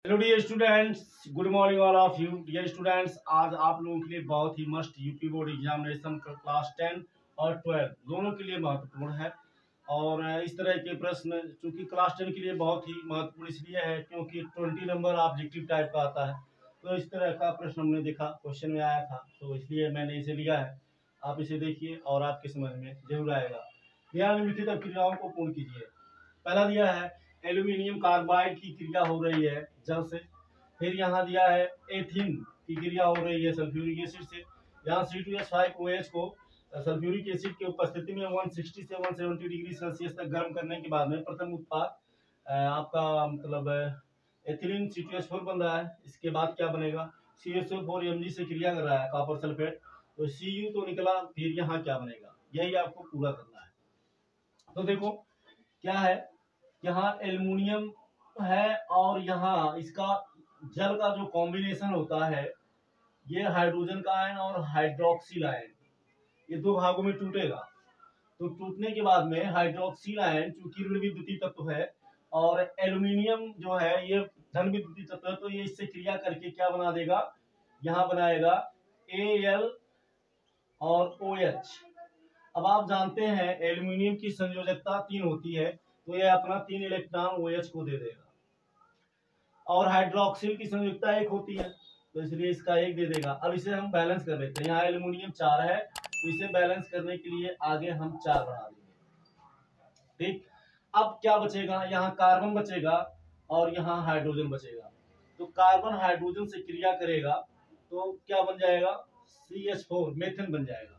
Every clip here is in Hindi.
Hello dear students, good morning all of you. Dear students, आज आप लोगों के लिए बहुत ही मस्ट यूपी बोर्ड एग्जामिनेशन का क्लास 10 और 12 दोनों के लिए महत्वपूर्ण है। और इस तरह के प्रश्न चूंकि क्लास 10 के लिए बहुत ही महत्वपूर्ण इसलिए है क्योंकि 20 नंबर ऑब्जेक्टिव टाइप का आता है। तो इस तरह का प्रश्न हमने देखा, क्वेश्चन में आया था, तो इसलिए मैंने इसे लिया है। आप इसे देखिए और आपके समझ में जरूर आएगा। निम्नलिखित क्रियाओं को पूर्ण कीजिए। पहला दिया है एल्यूमिनियम कार्बाइड की क्रिया हो रही है जल से। फिर यहाँ दिया है एथिन की क्रिया हो रही है सल्फ्यूरिक एसिड से। यहाँ C2H5OH को सल्फ्यूरिक एसिड की उपस्थिति में 160 से 170 डिग्री सेल्सियस तक गर्म करने के बाद में प्रथम उत्पाद आपका मतलब एथिलीन C2H4 बन रहा है। इसके बाद क्या बनेगा, CSO4 Mg से क्रिया कर रहा है कॉपर सल्फेट, तो Cu तो निकला। फिर यहाँ क्या बनेगा, यही आपको पूरा करना है। तो देखो क्या है, यहाँ एल्युमिनियम है और यहाँ इसका जल का जो कॉम्बिनेशन होता है, ये हाइड्रोजन का आयन और हाइड्रोक्सिल आयन, ये दो भागों में टूटेगा। तो टूटने के बाद में हाइड्रोक्सिल आयन चूंकि ऋण विद्युतीय तत्व है और एल्युमिनियम जो है ये धन विद्युतीय तत्व है, तो ये इससे क्रिया करके क्या बना देगा, यहाँ बनाएगा Al और OH। अब आप जानते हैं एल्युमिनियम की संयोजकता 3 होती है, तो ये अपना 3 इलेक्ट्रॉन OH को दे देगा। और हाइड्रोक्सिल की संयुक्ता 1 होती है, तो इसलिए इसका 1 दे देगा। अब इसे हम बैलेंस कर लेते हैं। यहाँ एल्युमिनियम 4 है, तो इसे बैलेंस करने के लिए आगे हम 4 बढ़ा देंगे। ठीक, अब क्या बचेगा, यहाँ कार्बन बचेगा और यहाँ हाइड्रोजन बचेगा। तो कार्बन हाइड्रोजन से क्रिया करेगा तो क्या बन जाएगा, CH4 मेथेन बन जाएगा।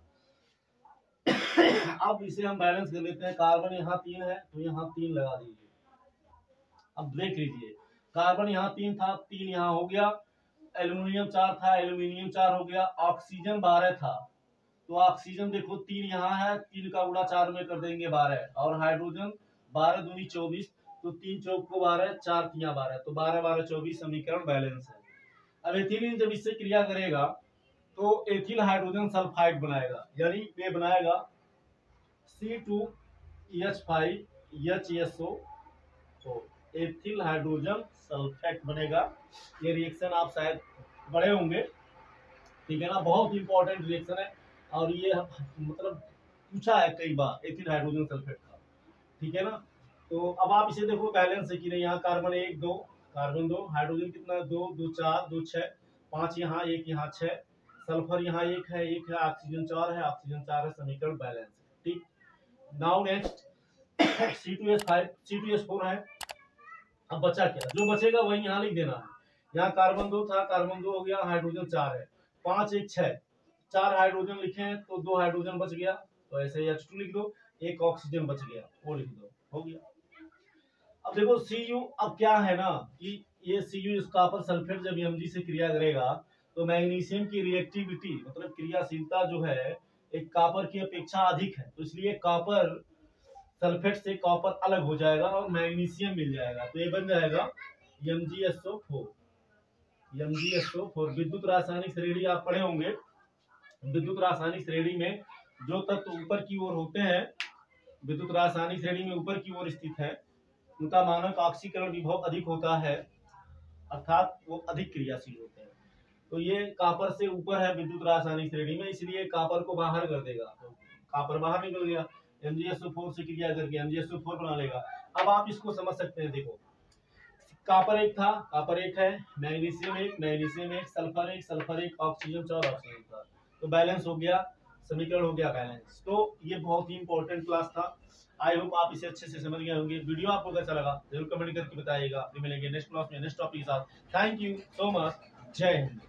अब इसे हम बैलेंस कर लेते हैं। कार्बन यहाँ 3 है, तो यहाँ 3 लगा दीजिए। अब देख लीजिए, कार्बन यहाँ 3 था, 3 यहाँ हो गया। एल्युमिनियम 4 था, एल्युमिनियम 4 हो गया। ऑक्सीजन 12 था, तो ऑक्सीजन देखो 3 यहाँ है, 3 का गुणा 4 में कर देंगे 12। और हाइड्रोजन 12 दूनी 24, तो 3 चौक को 12, 4 तिया 12, तो 12 12 24 समीकरण बैलेंस है। अब एथिलीन जब इससे क्रिया करेगा तो एथिल हाइड्रोजन सल्फाइड बनाएगा, यानी ये बनाएगा C2H5HSO4, एथिल हाइड्रोजन सल्फेट बनेगा। ये रिएक्शन आप शायद बड़े होंगे, ठीक है ना, बहुत इंपॉर्टेंट रिएक्शन है और ये मतलब पूछा है कई बार एथिल हाइड्रोजन सल्फेट का, ठीक है ना। तो अब आप इसे देखो बैलेंस है कि नहीं। यहाँ कार्बन 1 2, कार्बन 2, हाइड्रोजन कितना 2 2 4 2 6 5, यहाँ 1 यहाँ 6, सल्फर यहाँ 1 है 1 है, ऑक्सीजन 4 है, ऑक्सीजन 4 है, समीकरण बैलेंस है। ठीक, नाउ नेक्स्ट C2H4 है। अब बचा क्या, जो बचेगा वही यहाँ लिख देना है। यहाँ कार्बन 2 था, कार्बन 2 हो गया, हाइड्रोजन 4 है, 5 1 6, 4 हाइड्रोजन लिखे हैं तो 2 हाइड्रोजन बच गया, तो ऐसे H2 लिख दो, 1 ऑक्सीजन बच गया, वो लिख दो, हो गया। अब देखो Cu, अब क्या है ना कि ये Cu इस कॉपर सल्फेट जब Mg से क्रिया करेगा तो मैग्नीशियम की रिएक्टिविटी मतलब क्रियाशीलता जो है एक कॉपर की अपेक्षा अधिक है, तो इसलिए कॉपर सल्फेट से कॉपर अलग हो जाएगा और मैग्नीशियम मिल जाएगा, तो ये बन जाएगा MgSO4। विद्युत रासायनिक श्रेणी आप पढ़े होंगे। विद्युत रासायनिक श्रेणी में जो तत्व ऊपर की ओर होते हैं, विद्युत रासायनिक श्रेणी में ऊपर की ओर स्थित है, उनका मानक ऑक्सीकरण विभव अधिक होता है, अर्थात वो अधिक क्रियाशील होते हैं। तो ये कॉपर से ऊपर है विद्युत रासायनिक श्रेणी में, इसलिए कॉपर को बाहर कर देगा, तो कॉपर बाहर निकल गया, MgSO4 से क्रिया करके MgSO4 बना लेगा। अब आप इसको समझ सकते हैं, देखो कॉपर 1 था, कॉपर 1 है, magnesium 1 magnesium 1, sulphur 1 sulphur 1, oxygen 4 oxygen 4, तो बैलेंस हो गया, समीकरण हो गया बैलेंस। तो ये बहुत ही इंपॉर्टेंट क्लास था। आई होप आप इसे अच्छे से समझ गए होंगे। वीडियो आपको कैसा लगा जरूर कमेंट करके बताइएगा। फिर मिलेंगे नेक्स्ट क्लास में नेक्स्ट टॉपिक के साथ। थैंक यू सो मच, जय हिंद।